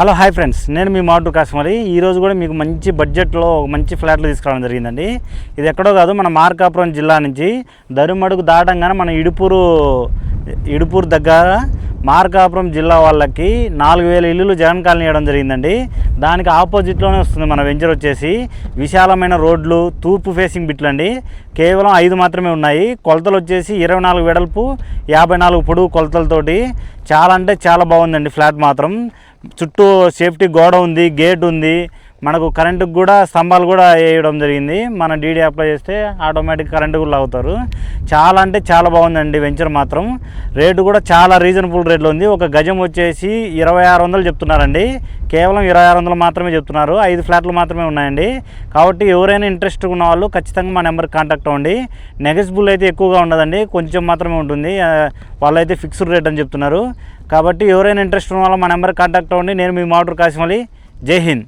Hello hi friends, నేను మీ మాటూరు కాశ్మరి. ఈరోజు కూడా మీకు మంచి బడ్జెట్లో మంచి ఫ్లాట్లు తీసుకురావడం జరిగిందండి. ఇది ఎక్కడో కాదు, మన మార్కాపురం జిల్లా నుంచి దరుమడుగు దాటంగానే మన ఇడుపూరు దగ్గర మార్కాపురం జిల్లా వాళ్ళకి 4000 ఇల్లులు జగన్ కాలనీ ఇవ్వడం జరిగిందండి. దానికి ఆపోజిట్లోనే వస్తుంది మన వెంచర్ వచ్చేసి. విశాలమైన రోడ్లు, తూర్పు ఫేసింగ్ బిట్లు అండి. కేవలం 5 మాత్రమే ఉన్నాయి. కొలతలు వచ్చేసి 24 వెడల్పు, 54 పొడవు కొలతలతోటి చాలా అంటే చాలా బాగుందండి. ఫ్లాట్ మాత్రం చుట్టూ సేఫ్టీ గోడ ఉంది, గేట్ ఉంది. మనకు కరెంటుకు కూడా స్తంభాలు కూడా వేయడం జరిగింది. మన డీడీ అప్లై చేస్తే ఆటోమేటిక్ కరెంటు కూడా లాగుతారు. చాలా అంటే చాలా బాగుందండి వెంచర్ మాత్రం. రేటు కూడా చాలా రీజనబుల్ రేట్లో ఉంది. ఒక గజం వచ్చేసి 2600 చెప్తున్నారండి. కేవలం 2600 మాత్రమే చెప్తున్నారు. 5 ఫ్లాట్లు మాత్రమే ఉన్నాయండి. కాబట్టి ఎవరైనా ఇంట్రెస్ట్ ఉన్న వాళ్ళు ఖచ్చితంగా మా నెంబర్కి కాంటాక్ట్ అవ్వండి. నెగోషియబుల్ అయితే ఎక్కువగా ఉండదండి, కొంచెం మాత్రమే ఉంటుంది. వాళ్ళైతే ఫిక్స్డ్ రేట్ అని చెప్తున్నారు. కాబట్టి ఎవరైనా ఇంట్రెస్ట్ ఉన్న వాళ్ళు మా నెంబర్కి కాంటాక్ట్ అవ్వండి. నేను మీ మాటూరు కాశ్మరి. జై హింద్.